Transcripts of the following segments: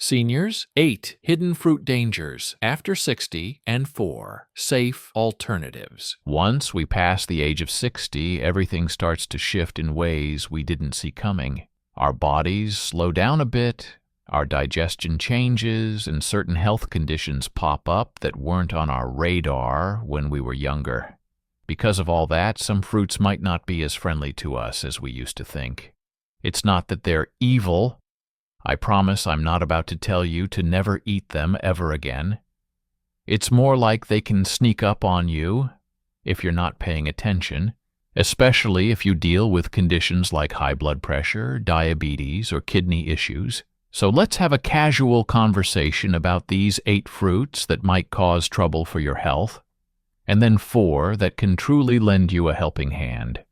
Seniors, 8 hidden fruit dangers after 60, and 4 safe alternatives. Once we pass the age of 60, everything starts to shift in ways we didn't see coming. Our bodies slow down a bit, our digestion changes, and certain health conditions pop up that weren't on our radar when we were younger. Because of all that, some fruits might not be as friendly to us as we used to think. It's not that they're evil. I promise I'm not about to tell you to never eat them ever again. It's more like they can sneak up on you if you're not paying attention, especially if you deal with conditions like high blood pressure, diabetes, or kidney issues. So let's have a casual conversation about these 8 fruits that might cause trouble for your health, and then 4 that can truly lend you a helping hand.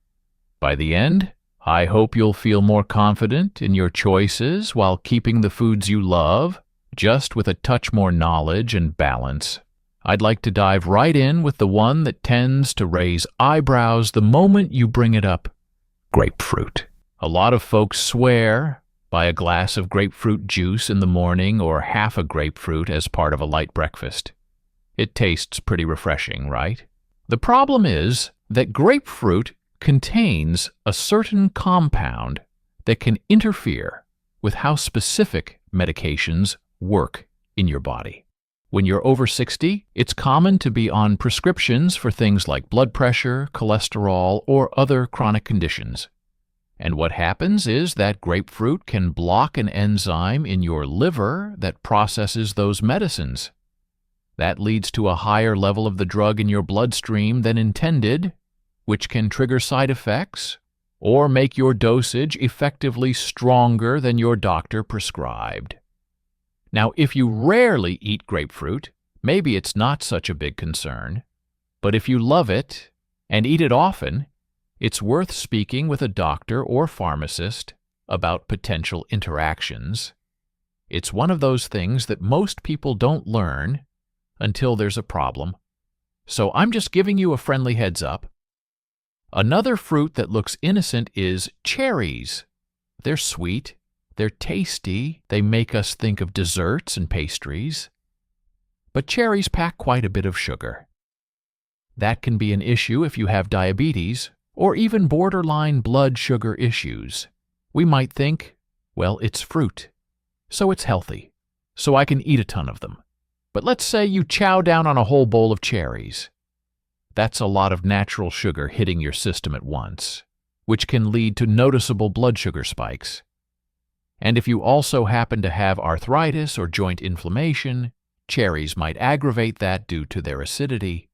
By the end, I hope you'll feel more confident in your choices while keeping the foods you love, just with a touch more knowledge and balance. I'd like to dive right in with the one that tends to raise eyebrows the moment you bring it up: grapefruit. A lot of folks swear by a glass of grapefruit juice in the morning or half a grapefruit as part of a light breakfast. It tastes pretty refreshing, right? The problem is that grapefruit contains a certain compound that can interfere with how specific medications work in your body. When you're over 60, it's common to be on prescriptions for things like blood pressure, cholesterol, or other chronic conditions. And what happens is that grapefruit can block an enzyme in your liver that processes those medicines. That leads to a higher level of the drug in your bloodstream than intended, which can trigger side effects or make your dosage effectively stronger than your doctor prescribed. Now, if you rarely eat grapefruit, maybe it's not such a big concern, but if you love it and eat it often, it's worth speaking with a doctor or pharmacist about potential interactions. It's one of those things that most people don't learn until there's a problem. So I'm just giving you a friendly heads up. Another fruit that looks innocent is cherries. They're sweet, they're tasty, they make us think of desserts and pastries. But cherries pack quite a bit of sugar. That can be an issue if you have diabetes or even borderline blood sugar issues. We might think, well, it's fruit, so it's healthy, so I can eat a ton of them. But let's say you chow down on a whole bowl of cherries. That's a lot of natural sugar hitting your system at once, which can lead to noticeable blood sugar spikes. And if you also happen to have arthritis or joint inflammation, cherries might aggravate that due to their acidity.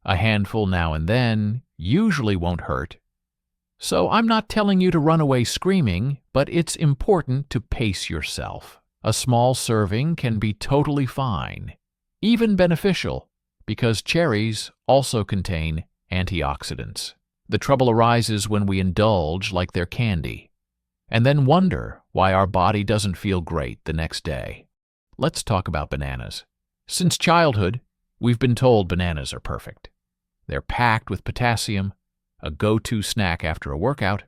A handful now and then usually won't hurt. So I'm not telling you to run away screaming, but it's important to pace yourself. A small serving can be totally fine, even beneficial, because cherries also contain antioxidants. The trouble arises when we indulge like they're candy, and then wonder why our body doesn't feel great the next day. Let's talk about bananas. Since childhood, we've been told bananas are perfect. They're packed with potassium, a go-to snack after a workout,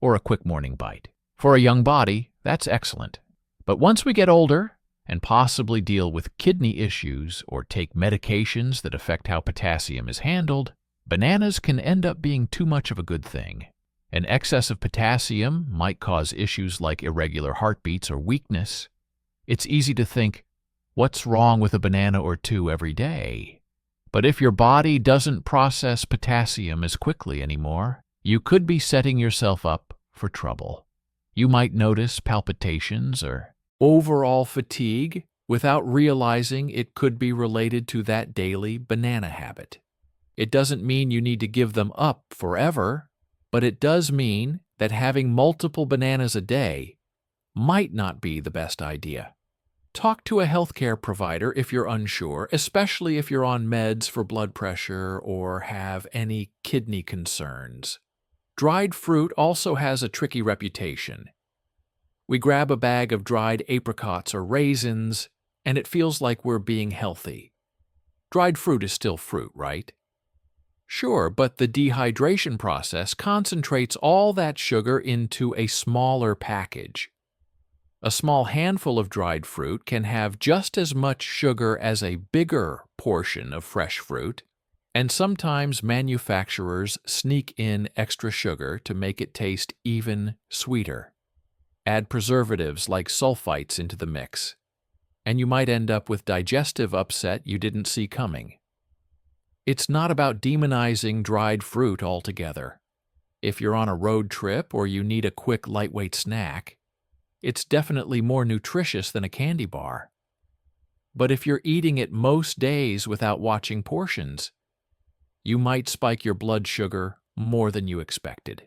or a quick morning bite. For a young body, that's excellent. But once we get older and possibly deal with kidney issues or take medications that affect how potassium is handled, bananas can end up being too much of a good thing. An excess of potassium might cause issues like irregular heartbeats or weakness. It's easy to think, what's wrong with a banana or two every day? But if your body doesn't process potassium as quickly anymore, you could be setting yourself up for trouble. You might notice palpitations or overall fatigue without realizing it could be related to that daily banana habit. It doesn't mean you need to give them up forever, but it does mean that having multiple bananas a day might not be the best idea. Talk to a healthcare provider if you're unsure, especially if you're on meds for blood pressure or have any kidney concerns. Dried fruit also has a tricky reputation. We grab a bag of dried apricots or raisins, and it feels like we're being healthy. Dried fruit is still fruit, right? Sure, but the dehydration process concentrates all that sugar into a smaller package. A small handful of dried fruit can have just as much sugar as a bigger portion of fresh fruit, and sometimes manufacturers sneak in extra sugar to make it taste even sweeter. Add preservatives like sulfites into the mix, and you might end up with digestive upset you didn't see coming. It's not about demonizing dried fruit altogether. If you're on a road trip or you need a quick, lightweight snack, it's definitely more nutritious than a candy bar. But if you're eating it most days without watching portions, you might spike your blood sugar more than you expected.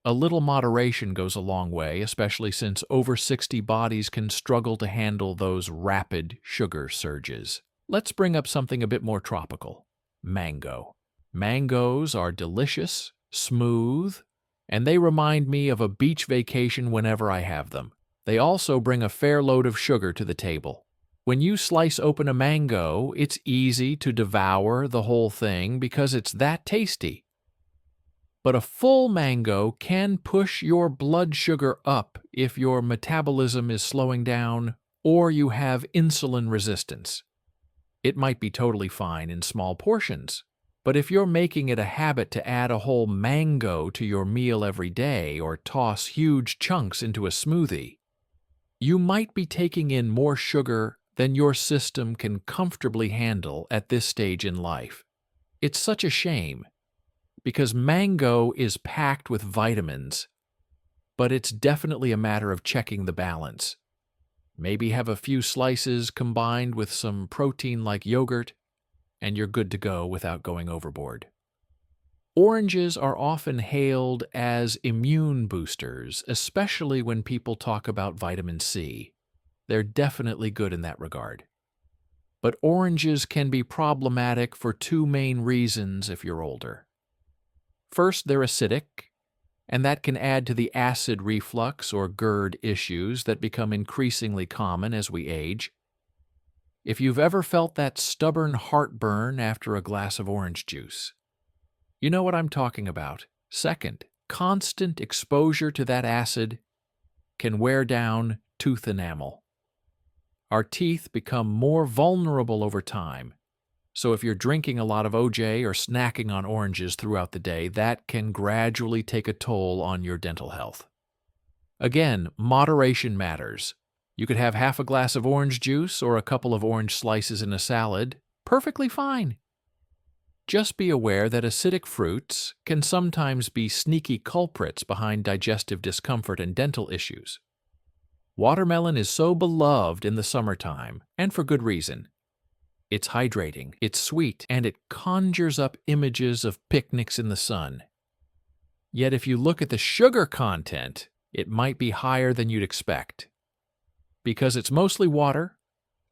A little moderation goes a long way, especially since over 60 bodies can struggle to handle those rapid sugar surges. Let's bring up something a bit more tropical: mango. Mangoes are delicious, smooth, and they remind me of a beach vacation whenever I have them. They also bring a fair load of sugar to the table. When you slice open a mango, it's easy to devour the whole thing because it's that tasty. But a full mango can push your blood sugar up if your metabolism is slowing down or you have insulin resistance. It might be totally fine in small portions, but if you're making it a habit to add a whole mango to your meal every day or toss huge chunks into a smoothie, you might be taking in more sugar than your system can comfortably handle at this stage in life. It's such a shame, because mango is packed with vitamins, but it's definitely a matter of checking the balance. Maybe have a few slices combined with some protein like yogurt, and you're good to go without going overboard. Oranges are often hailed as immune boosters, especially when people talk about vitamin C. They're definitely good in that regard. But oranges can be problematic for two main reasons if you're older. First, they're acidic, and that can add to the acid reflux or GERD issues that become increasingly common as we age. If you've ever felt that stubborn heartburn after a glass of orange juice, you know what I'm talking about. Second, constant exposure to that acid can wear down tooth enamel. Our teeth become more vulnerable over time, so if you're drinking a lot of OJ or snacking on oranges throughout the day, that can gradually take a toll on your dental health. Again, moderation matters. You could have half a glass of orange juice or a couple of orange slices in a salad, perfectly fine. Just be aware that acidic fruits can sometimes be sneaky culprits behind digestive discomfort and dental issues. Watermelon is so beloved in the summertime, and for good reason. It's hydrating, it's sweet, and it conjures up images of picnics in the sun. Yet if you look at the sugar content, it might be higher than you'd expect. Because it's mostly water,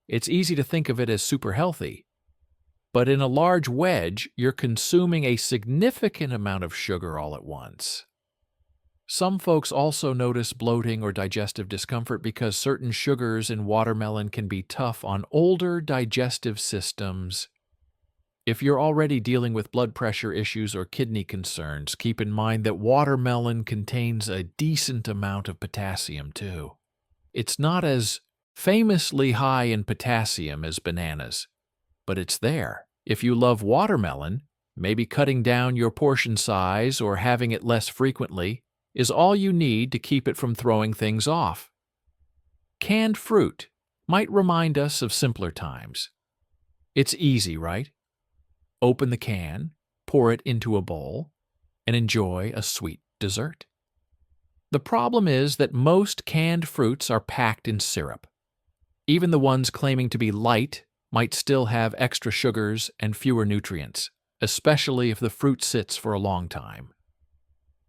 it's easy to think of it as super healthy. But in a large wedge, you're consuming a significant amount of sugar all at once. Some folks also notice bloating or digestive discomfort because certain sugars in watermelon can be tough on older digestive systems. If you're already dealing with blood pressure issues or kidney concerns, keep in mind that watermelon contains a decent amount of potassium too. It's not as famously high in potassium as bananas, but it's there. If you love watermelon, maybe cutting down your portion size or having it less frequently is all you need to keep it from throwing things off. Canned fruit might remind us of simpler times. It's easy, right? Open the can, pour it into a bowl, and enjoy a sweet dessert. The problem is that most canned fruits are packed in syrup. Even the ones claiming to be light might still have extra sugars and fewer nutrients, especially if the fruit sits for a long time.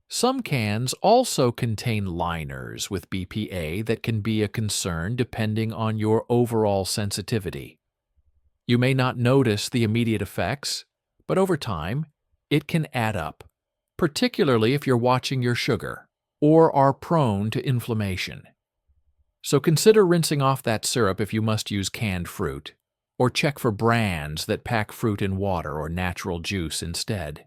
Some cans also contain liners with BPA that can be a concern depending on your overall sensitivity. You may not notice the immediate effects, but over time, it can add up, particularly if you're watching your sugar or are prone to inflammation. So consider rinsing off that syrup if you must use canned fruit, or check for brands that pack fruit in water or natural juice instead.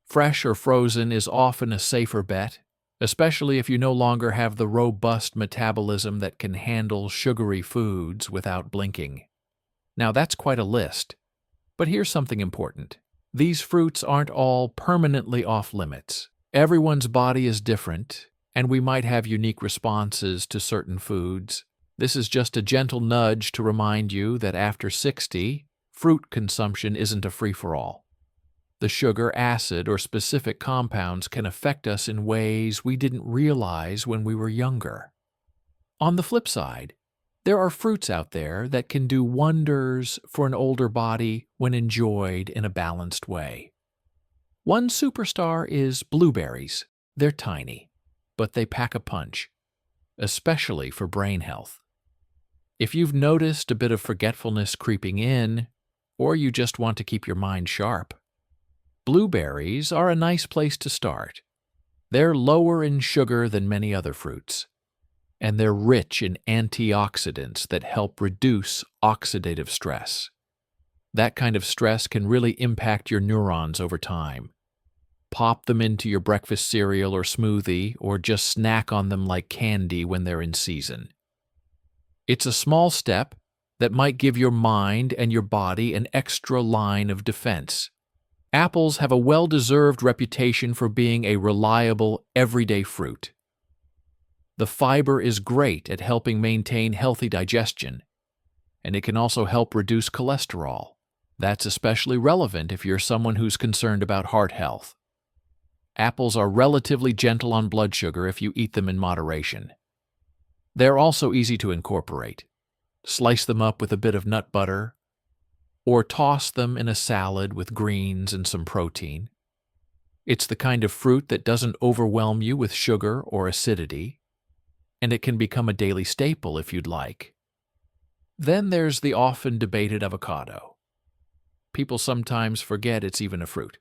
Fresh or frozen is often a safer bet, especially if you no longer have the robust metabolism that can handle sugary foods without blinking. Now, that's quite a list, but here's something important. These fruits aren't all permanently off limits. Everyone's body is different, and we might have unique responses to certain foods. This is just a gentle nudge to remind you that after 60, fruit consumption isn't a free-for-all. The sugar, acid, or specific compounds can affect us in ways we didn't realize when we were younger. On the flip side, there are fruits out there that can do wonders for an older body when enjoyed in a balanced way. One superstar is blueberries. They're tiny, but they pack a punch, especially for brain health. If you've noticed a bit of forgetfulness creeping in, or you just want to keep your mind sharp, blueberries are a nice place to start. They're lower in sugar than many other fruits, and they're rich in antioxidants that help reduce oxidative stress. That kind of stress can really impact your neurons over time. Pop them into your breakfast cereal or smoothie, or just snack on them like candy when they're in season. It's a small step that might give your mind and your body an extra line of defense. Apples have a well-deserved reputation for being a reliable, everyday fruit. The fiber is great at helping maintain healthy digestion, and it can also help reduce cholesterol. That's especially relevant if you're someone who's concerned about heart health. Apples are relatively gentle on blood sugar if you eat them in moderation. They're also easy to incorporate. Slice them up with a bit of nut butter, or toss them in a salad with greens and some protein. It's the kind of fruit that doesn't overwhelm you with sugar or acidity, and it can become a daily staple if you'd like. Then there's the often debated avocado. People sometimes forget it's even a fruit,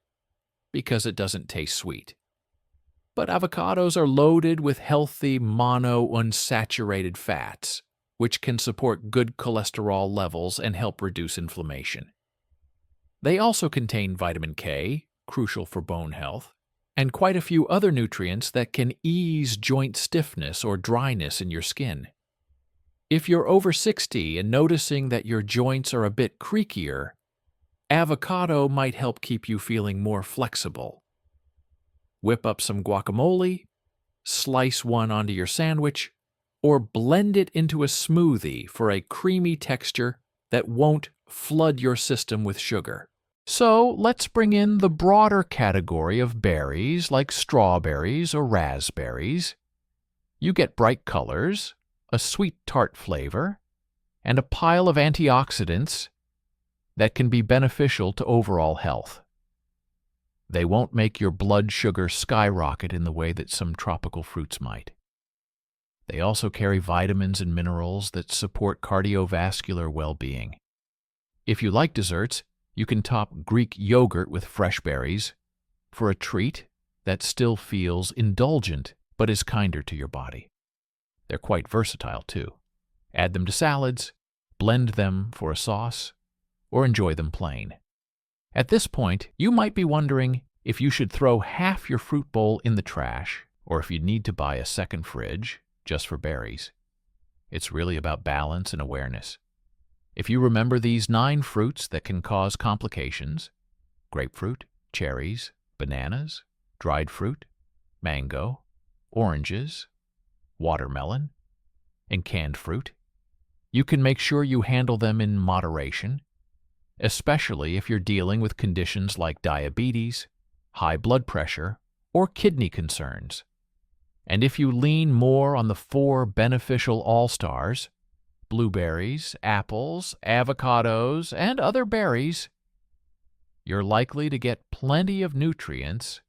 because it doesn't taste sweet. But avocados are loaded with healthy monounsaturated fats, which can support good cholesterol levels and help reduce inflammation. They also contain vitamin K, crucial for bone health, and quite a few other nutrients that can ease joint stiffness or dryness in your skin. If you're over 60 and noticing that your joints are a bit creakier, avocado might help keep you feeling more flexible. Whip up some guacamole, slice one onto your sandwich, or blend it into a smoothie for a creamy texture that won't flood your system with sugar. So let's bring in the broader category of berries like strawberries or raspberries. You get bright colors, a sweet tart flavor, and a pile of antioxidants that can be beneficial to overall health. They won't make your blood sugar skyrocket in the way that some tropical fruits might. They also carry vitamins and minerals that support cardiovascular well-being. If you like desserts, you can top Greek yogurt with fresh berries for a treat that still feels indulgent but is kinder to your body. They're quite versatile too. Add them to salads, blend them for a sauce, or enjoy them plain. At this point, you might be wondering if you should throw half your fruit bowl in the trash or if you need to buy a second fridge just for berries. It's really about balance and awareness. If you remember these 9 fruits that can cause complications: grapefruit, cherries, bananas, dried fruit, mango, oranges, watermelon, and canned fruit, you can make sure you handle them in moderation, especially if you're dealing with conditions like diabetes, high blood pressure, or kidney concerns. And if you lean more on the 4 beneficial all-stars, blueberries, apples, avocados, and other berries, you're likely to get plenty of nutrients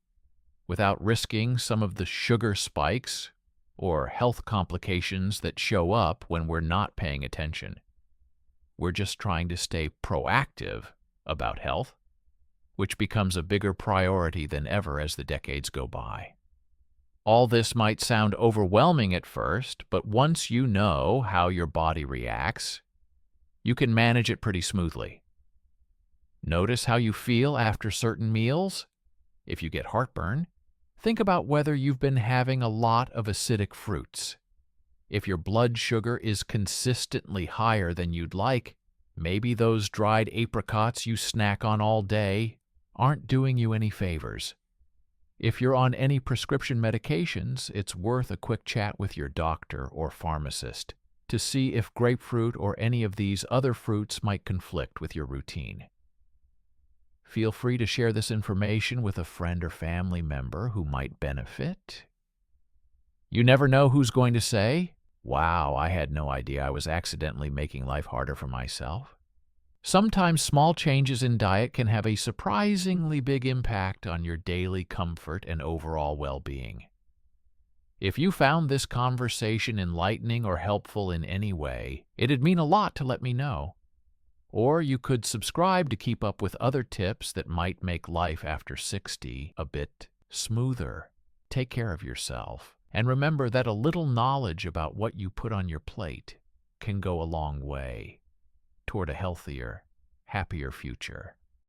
without risking some of the sugar spikes or health complications that show up when we're not paying attention. We're just trying to stay proactive about health, which becomes a bigger priority than ever as the decades go by. All this might sound overwhelming at first, but once you know how your body reacts, you can manage it pretty smoothly. Notice how you feel after certain meals. If you get heartburn, Think about whether you've been having a lot of acidic fruits. If your blood sugar is consistently higher than you'd like, maybe those dried apricots you snack on all day aren't doing you any favors. If you're on any prescription medications, it's worth a quick chat with your doctor or pharmacist to see if grapefruit or any of these other fruits might conflict with your routine. Feel free to share this information with a friend or family member who might benefit. You never know who's going to say, "Wow, I had no idea I was accidentally making life harder for myself." Sometimes small changes in diet can have a surprisingly big impact on your daily comfort and overall well-being. If you found this conversation enlightening or helpful in any way, it'd mean a lot to let me know. Or you could subscribe to keep up with other tips that might make life after 60 a bit smoother. Take care of yourself, and remember that a little knowledge about what you put on your plate can go a long way toward a healthier, happier future.